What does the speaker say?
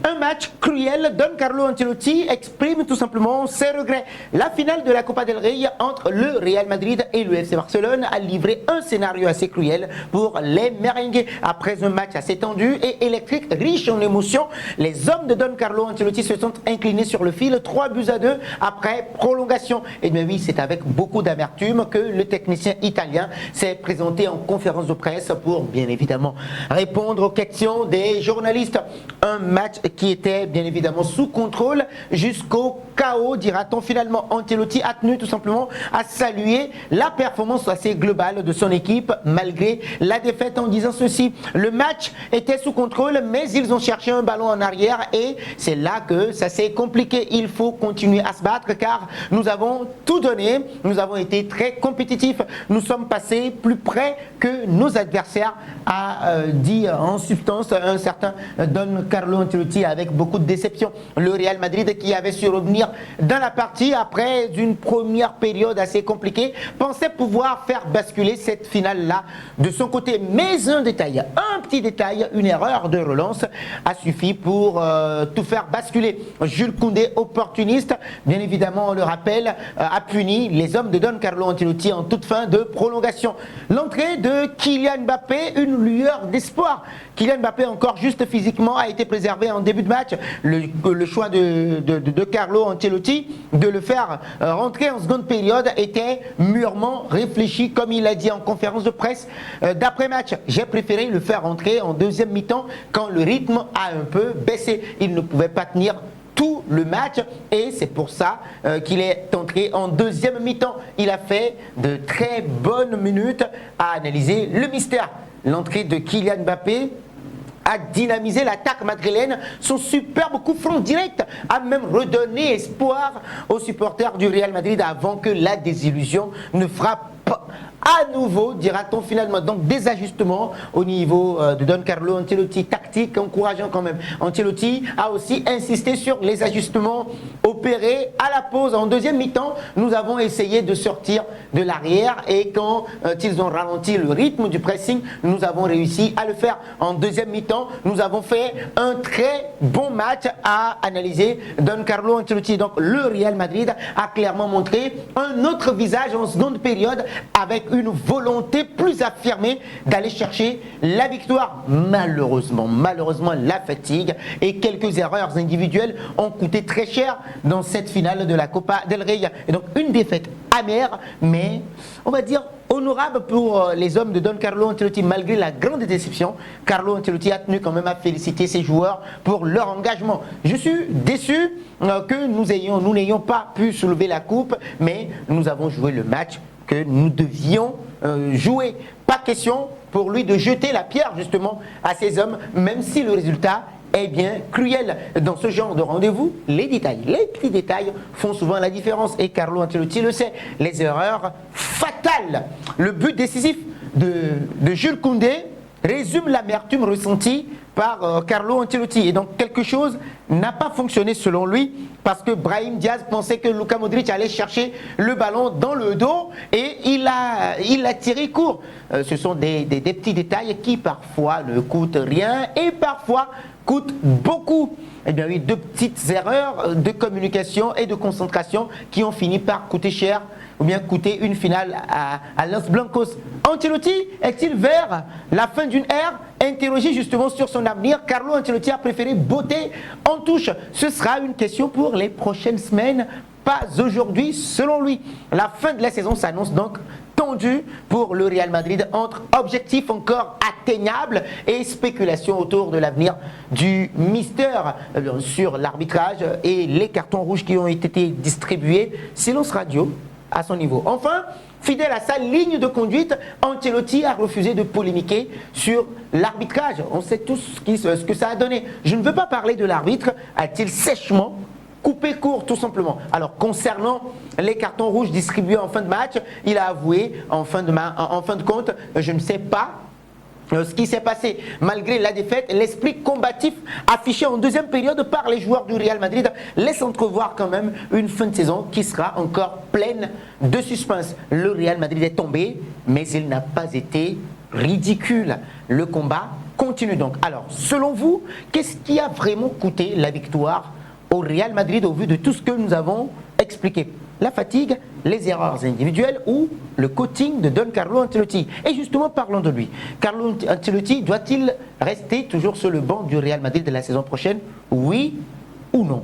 Un match cruel. Don Carlo Ancelotti exprime tout simplement ses regrets. La finale de la Copa del Rey entre le Real Madrid et le FC Barcelone a livré un scénario assez cruel pour les merengues. Après un match assez tendu et électrique, riche en émotions, les hommes de Don Carlo Ancelotti se sont inclinés sur le fil, 3-2 après prolongation. Et bien oui, c'est avec beaucoup d'amertume que le technicien italien s'est présenté en conférence de presse pour bien évidemment répondre aux questions des journalistes. Un match qui était bien évidemment sous contrôle jusqu'au chaos, dira-t-on. Finalement, Ancelotti a tenu tout simplement à saluer la performance assez globale de son équipe malgré la défaite en disant ceci: le match était sous contrôle mais ils ont cherché un ballon en arrière et c'est là que ça s'est compliqué. Il faut continuer à se battre car nous avons tout donné, nous avons été très compétitifs, nous sommes passés plus près que nos adversaires, a dit en substance un certain Don Carlo Ancelotti avec beaucoup de déception. Le Real Madrid, qui avait su revenir dans la partie après une première période assez compliquée, pensait pouvoir faire basculer cette finale-là de son côté. Mais un petit détail, une erreur de relance a suffi pour tout faire basculer. Jules Koundé, opportuniste, bien évidemment on le rappelle, a puni les hommes de Don Carlo Ancelotti en toute fin de prolongation. L'entrée de Kylian Mbappé, une lueur d'espoir. Kylian Mbappé, encore juste physiquement, a été préservé en début de match. Le choix de Carlo Ancelotti de le faire rentrer en seconde période était mûrement réfléchi, comme il a dit en conférence de presse d'après-match. J'ai préféré le faire rentrer en deuxième mi-temps quand le rythme a un peu baissé. Il ne pouvait pas tenir tout le match et c'est pour ça qu'il est entré en deuxième mi-temps. Il a fait de très bonnes minutes à analyser le mystère. L'entrée de Kylian Mbappé a dynamisé l'attaque madrilène. Son superbe coup franc direct a même redonné espoir aux supporters du Real Madrid avant que la désillusion ne frappe à nouveau, dira-t-on finalement. Donc des ajustements au niveau de Don Carlo Ancelotti, tactique encourageant quand même. Ancelotti a aussi insisté sur les ajustements opérés à la pause. En deuxième mi-temps, nous avons essayé de sortir de l'arrière et quand ils ont ralenti le rythme du pressing, nous avons réussi à le faire. En deuxième mi-temps, nous avons fait un très bon match, à analyser Don Carlo Ancelotti. Donc le Real Madrid a clairement montré un autre visage en seconde période avec une volonté plus affirmée d'aller chercher la victoire. Malheureusement, la fatigue et quelques erreurs individuelles ont coûté très cher dans cette finale de la Copa del Rey. Et donc une défaite amère, mais on va dire honorable pour les hommes de Don Carlo Ancelotti. Malgré la grande déception, Carlo Ancelotti a tenu quand même à féliciter ses joueurs pour leur engagement. Je suis déçu que nous n'ayons pas pu soulever la coupe, mais nous avons joué le match que nous devions jouer. Pas question pour lui de jeter la pierre justement à ces hommes, même si le résultat est bien cruel. Dans ce genre de rendez-vous, les petits détails font souvent la différence et Carlo Ancelotti le sait. Les erreurs fatales. Le but décisif de Jules Koundé résume l'amertume ressentie par Carlo Ancelotti. Et donc quelque chose n'a pas fonctionné selon lui parce que Brahim Diaz pensait que Luka Modric allait chercher le ballon dans le dos et il a tiré court. Ce sont des petits détails qui parfois ne coûtent rien et parfois coûtent beaucoup. Eh bien oui, deux petites erreurs de communication et de concentration qui ont fini par coûter cher ou bien coûter une finale à Los Blancos. Ancelotti est-il vers la fin d'une ère? Interrogé justement sur son avenir, Carlo Ancelotti a préféré botter en touche. Ce sera une question pour les prochaines semaines, pas aujourd'hui selon lui. La fin de la saison s'annonce donc tendue pour le Real Madrid entre objectifs encore atteignables et spéculations autour de l'avenir du Mister sur l'arbitrage et les cartons rouges qui ont été distribués. Silence radio à son niveau. Enfin, fidèle à sa ligne de conduite, Ancelotti a refusé de polémiquer sur l'arbitrage. On sait tous ce que ça a donné. Je ne veux pas parler de l'arbitre, a-t-il sèchement coupé court tout simplement. Alors concernant les cartons rouges distribués en fin de match, il a avoué en fin de compte, je ne sais pas ce qui s'est passé. Malgré la défaite, l'esprit combatif affiché en deuxième période par les joueurs du Real Madrid laisse entrevoir quand même une fin de saison qui sera encore pleine de suspense. Le Real Madrid est tombé, mais il n'a pas été ridicule. Le combat continue donc. Alors, selon vous, qu'est-ce qui a vraiment coûté la victoire au Real Madrid au vu de tout ce que nous avons expliqué? La fatigue, les erreurs individuelles ou le coaching de Don Carlo Ancelotti? Et justement, parlons de lui. Carlo Ancelotti doit-il rester toujours sur le banc du Real Madrid de la saison prochaine? Oui ou non?